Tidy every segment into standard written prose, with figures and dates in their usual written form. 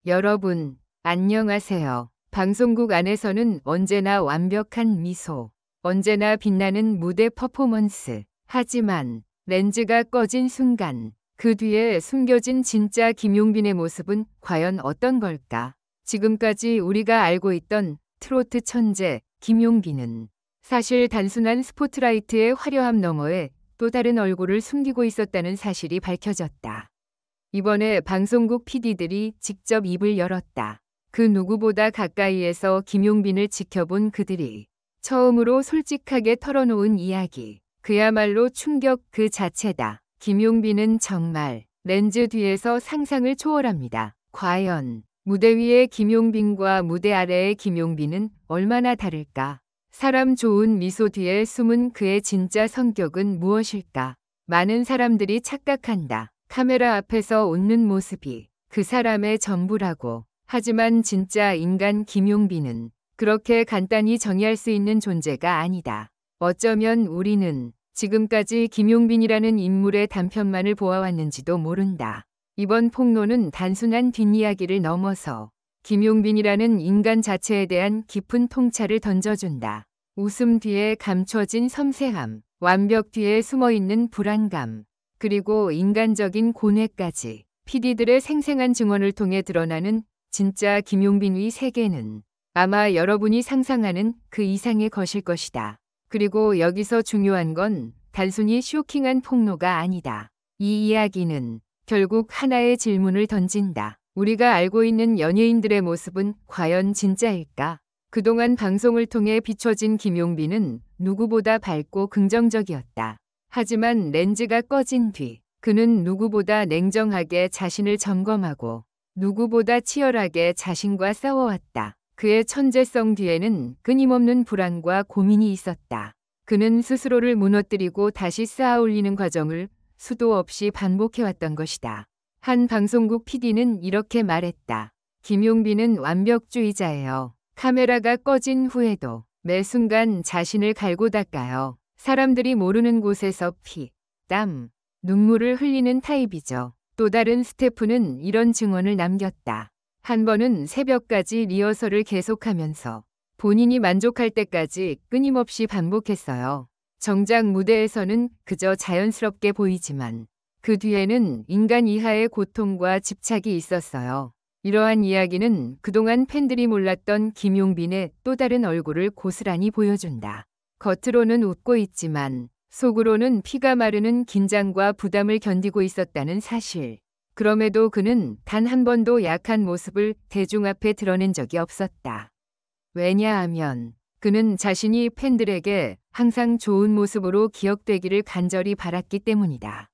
여러분, 안녕하세요. 방송국 안에서는 언제나 완벽한 미소, 언제나 빛나는 무대 퍼포먼스. 하지만 렌즈가 꺼진 순간 그 뒤에 숨겨진 진짜 김용빈의 모습은 과연 어떤 걸까? 지금까지 우리가 알고 있던 트로트 천재 김용빈은 사실 단순한 스포트라이트의 화려함 너머에 또 다른 얼굴을 숨기고 있었다는 사실이 밝혀졌다. 이번에 방송국 PD들이 직접 입을 열었다. 그 누구보다 가까이에서 김용빈을 지켜본 그들이 처음으로 솔직하게 털어놓은 이야기. 그야말로 충격 그 자체다. 김용빈은 정말 렌즈 뒤에서 상상을 초월합니다. 과연 무대 위의 김용빈과 무대 아래의 김용빈은 얼마나 다를까? 사람 좋은 미소 뒤에 숨은 그의 진짜 성격은 무엇일까? 많은 사람들이 착각한다. 카메라 앞에서 웃는 모습이 그 사람의 전부라고. 하지만 진짜 인간 김용빈은 그렇게 간단히 정의할 수 있는 존재가 아니다. 어쩌면 우리는 지금까지 김용빈이라는 인물의 단편만을 보아왔는지도 모른다. 이번 폭로는 단순한 뒷이야기를 넘어서 김용빈이라는 인간 자체에 대한 깊은 통찰을 던져준다. 웃음 뒤에 감춰진 섬세함, 완벽 뒤에 숨어있는 불안감, 그리고 인간적인 고뇌까지 PD들의 생생한 증언을 통해 드러나는 진짜 김용빈의 세계는 아마 여러분이 상상하는 그 이상의 것일 것이다. 그리고 여기서 중요한 건 단순히 쇼킹한 폭로가 아니다. 이 이야기는 결국 하나의 질문을 던진다. 우리가 알고 있는 연예인들의 모습은 과연 진짜일까? 그동안 방송을 통해 비춰진 김용빈은 누구보다 밝고 긍정적이었다. 하지만 렌즈가 꺼진 뒤 그는 누구보다 냉정하게 자신을 점검하고 누구보다 치열하게 자신과 싸워왔다. 그의 천재성 뒤에는 끊임없는 불안과 고민이 있었다. 그는 스스로를 무너뜨리고 다시 쌓아올리는 과정을 수도 없이 반복해왔던 것이다. 한 방송국 PD는 이렇게 말했다. 김용빈은 완벽주의자예요. 카메라가 꺼진 후에도 매 순간 자신을 갈고 닦아요. 사람들이 모르는 곳에서 피, 땀, 눈물을 흘리는 타입이죠. 또 다른 스태프는 이런 증언을 남겼다. 한 번은 새벽까지 리허설을 계속하면서 본인이 만족할 때까지 끊임없이 반복했어요. 정작 무대에서는 그저 자연스럽게 보이지만 그 뒤에는 인간 이하의 고통과 집착이 있었어요. 이러한 이야기는 그동안 팬들이 몰랐던 김용빈의 또 다른 얼굴을 고스란히 보여준다. 겉으로는 웃고 있지만 속으로는 피가 마르는 긴장과 부담을 견디고 있었다는 사실. 그럼에도 그는 단 한 번도 약한 모습을 대중 앞에 드러낸 적이 없었다. 왜냐하면 그는 자신이 팬들에게 항상 좋은 모습으로 기억되기를 간절히 바랐기 때문이다.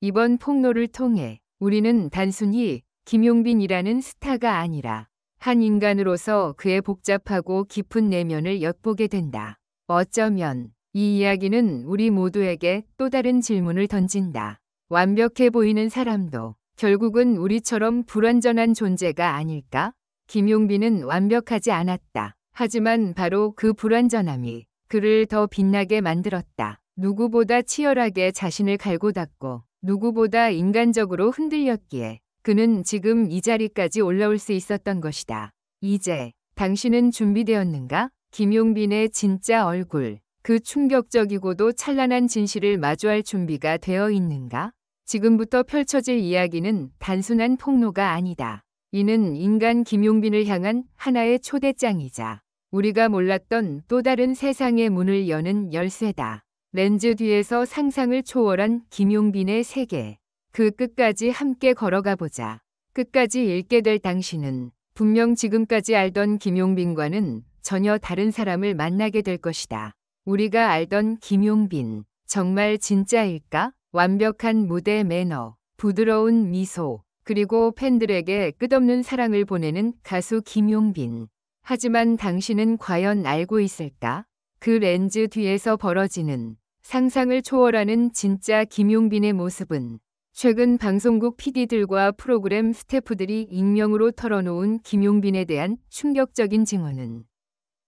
이번 폭로를 통해 우리는 단순히 김용빈이라는 스타가 아니라 한 인간으로서 그의 복잡하고 깊은 내면을 엿보게 된다. 어쩌면 이 이야기는 우리 모두에게 또 다른 질문을 던진다. 완벽해 보이는 사람도 결국은 우리처럼 불완전한 존재가 아닐까? 김용빈은 완벽하지 않았다. 하지만 바로 그 불완전함이 그를 더 빛나게 만들었다. 누구보다 치열하게 자신을 갈고 닦고 누구보다 인간적으로 흔들렸기에 그는 지금 이 자리까지 올라올 수 있었던 것이다. 이제 당신은 준비되었는가? 김용빈의 진짜 얼굴, 그 충격적이고도 찬란한 진실을 마주할 준비가 되어 있는가? 지금부터 펼쳐질 이야기는 단순한 폭로가 아니다. 이는 인간 김용빈을 향한 하나의 초대장이자 우리가 몰랐던 또 다른 세상의 문을 여는 열쇠다. 렌즈 뒤에서 상상을 초월한 김용빈의 세계. 그 끝까지 함께 걸어가 보자. 끝까지 읽게 될 당신은 분명 지금까지 알던 김용빈과는 전혀 다른 사람을 만나게 될 것이다. 우리가 알던 김용빈, 정말 진짜일까? 완벽한 무대 매너, 부드러운 미소, 그리고 팬들에게 끝없는 사랑을 보내는 가수 김용빈. 하지만 당신은 과연 알고 있을까? 그 렌즈 뒤에서 벌어지는 상상을 초월하는 진짜 김용빈의 모습은 최근 방송국 PD들과 프로그램 스태프들이 익명으로 털어놓은 김용빈에 대한 충격적인 증언은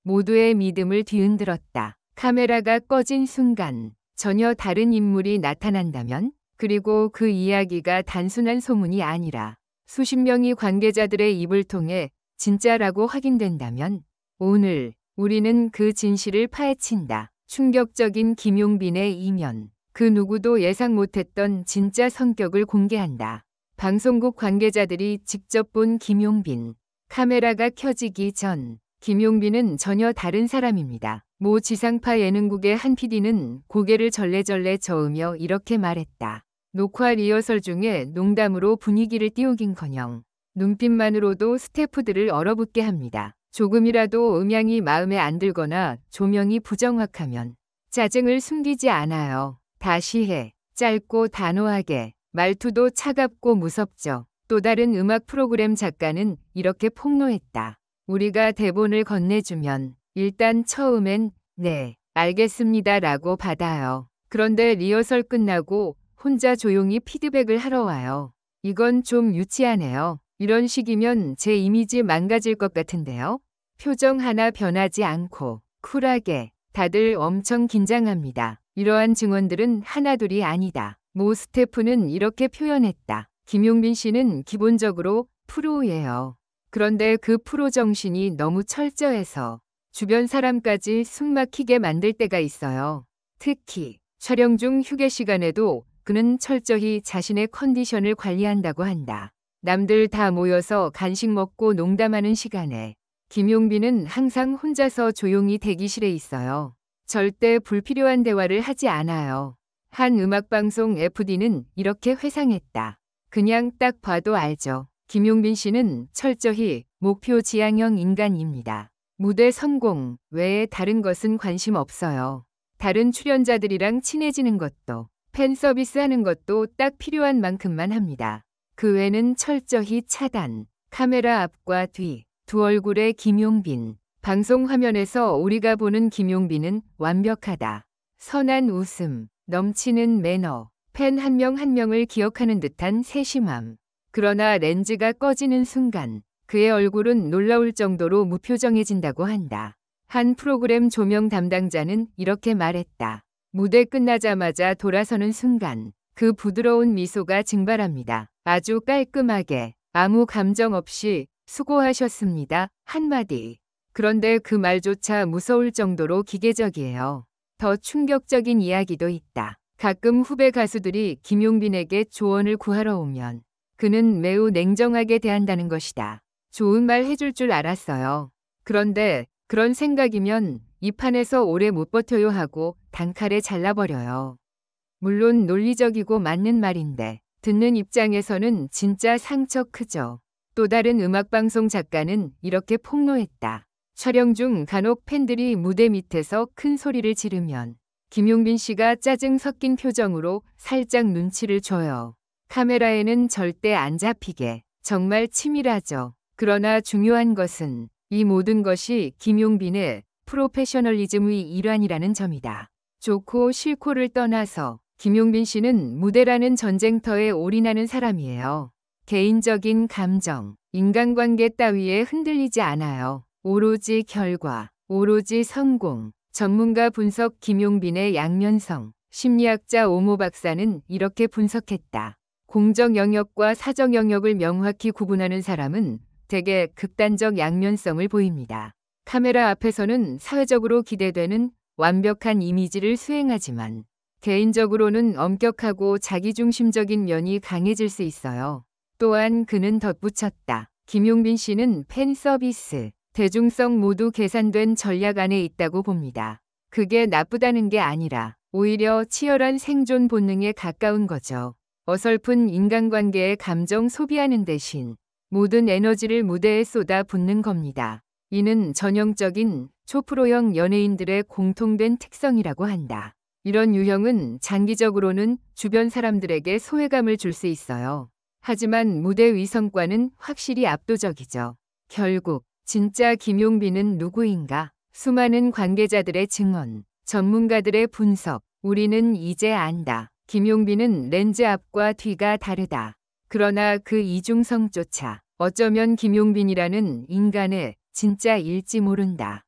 모두의 믿음을 뒤흔들었다. 카메라가 꺼진 순간 전혀 다른 인물이 나타난다면? 그리고 그 이야기가 단순한 소문이 아니라 수십 명의 관계자들의 입을 통해 진짜라고 확인된다면 오늘 우리는 그 진실을 파헤친다. 충격적인 김용빈의 이면. 그 누구도 예상 못했던 진짜 성격을 공개한다. 방송국 관계자들이 직접 본 김용빈. 카메라가 켜지기 전 김용빈은 전혀 다른 사람입니다. 모 지상파 예능국의 한 PD는 고개를 절레절레 저으며 이렇게 말했다. 녹화 리허설 중에 농담으로 분위기를 띄우긴커녕 눈빛만으로도 스태프들을 얼어붙게 합니다. 조금이라도 음향이 마음에 안 들거나 조명이 부정확하면 짜증을 숨기지 않아요. 다시 해. 짧고 단호하게. 말투도 차갑고 무섭죠. 또 다른 음악 프로그램 작가는 이렇게 폭로했다. 우리가 대본을 건네주면 일단 처음엔 네, 알겠습니다 라고 받아요. 그런데 리허설 끝나고 혼자 조용히 피드백을 하러 와요. 이건 좀 유치하네요. 이런 식이면 제 이미지 망가질 것 같은데요. 표정 하나 변하지 않고 쿨하게. 다들 엄청 긴장합니다. 이러한 증언들은 하나둘이 아니다. 모 스태프는 이렇게 표현했다. 김용빈 씨는 기본적으로 프로예요. 그런데 그 프로 정신이 너무 철저해서 주변 사람까지 숨 막히게 만들 때가 있어요. 특히 촬영 중 휴게 시간에도 그는 철저히 자신의 컨디션을 관리한다고 한다. 남들 다 모여서 간식 먹고 농담하는 시간에 김용빈은 항상 혼자서 조용히 대기실에 있어요. 절대 불필요한 대화를 하지 않아요. 한 음악방송 FD는 이렇게 회상했다. 그냥 딱 봐도 알죠. 김용빈 씨는 철저히 목표 지향형 인간입니다. 무대 성공 외에 다른 것은 관심 없어요. 다른 출연자들이랑 친해지는 것도 팬 서비스 하는 것도 딱 필요한 만큼만 합니다. 그 외는 철저히 차단. 카메라 앞과 뒤. 두 얼굴의 김용빈. 방송 화면에서 우리가 보는 김용빈은 완벽하다. 선한 웃음, 넘치는 매너, 팬 한 명 한 명을 기억하는 듯한 세심함. 그러나 렌즈가 꺼지는 순간 그의 얼굴은 놀라울 정도로 무표정해진다고 한다. 한 프로그램 조명 담당자는 이렇게 말했다. 무대 끝나자마자 돌아서는 순간 그 부드러운 미소가 증발합니다. 아주 깔끔하게, 아무 감정 없이 수고하셨습니다. 한마디. 그런데 그 말조차 무서울 정도로 기계적이에요. 더 충격적인 이야기도 있다. 가끔 후배 가수들이 김용빈에게 조언을 구하러 오면 그는 매우 냉정하게 대한다는 것이다. 좋은 말 해줄 줄 알았어요. 그런데 그런 생각이면 이 판에서 오래 못 버텨요 하고 단칼에 잘라버려요. 물론 논리적이고 맞는 말인데 듣는 입장에서는 진짜 상처 크죠. 또 다른 음악방송 작가는 이렇게 폭로했다. 촬영 중 간혹 팬들이 무대 밑에서 큰 소리를 지르면 김용빈 씨가 짜증 섞인 표정으로 살짝 눈치를 줘요. 카메라에는 절대 안 잡히게. 정말 치밀하죠. 그러나 중요한 것은 이 모든 것이 김용빈의 프로페셔널리즘의 일환이라는 점이다. 좋고 싫고를 떠나서 김용빈 씨는 무대라는 전쟁터에 올인하는 사람이에요. 개인적인 감정, 인간관계 따위에 흔들리지 않아요. 오로지 결과, 오로지 성공. 전문가 분석 김용빈의 양면성. 심리학자 오모 박사는 이렇게 분석했다. 공적 영역과 사적 영역을 명확히 구분하는 사람은 대개 극단적 양면성을 보입니다. 카메라 앞에서는 사회적으로 기대되는 완벽한 이미지를 수행하지만 개인적으로는 엄격하고 자기중심적인 면이 강해질 수 있어요. 또한 그는 덧붙였다. 김용빈 씨는 팬 서비스, 대중성 모두 계산된 전략 안에 있다고 봅니다. 그게 나쁘다는 게 아니라 오히려 치열한 생존 본능에 가까운 거죠. 어설픈 인간관계에 감정 소비하는 대신 모든 에너지를 무대에 쏟아 붓는 겁니다. 이는 전형적인 초프로형 연예인들의 공통된 특성이라고 한다. 이런 유형은 장기적으로는 주변 사람들에게 소외감을 줄 수 있어요. 하지만 무대 위성과는 확실히 압도적이죠. 결국 진짜 김용빈은 누구인가? 수많은 관계자들의 증언, 전문가들의 분석, 우리는 이제 안다. 김용빈은 렌즈 앞과 뒤가 다르다. 그러나 그 이중성조차 어쩌면 김용빈이라는 인간의 진짜일지 모른다.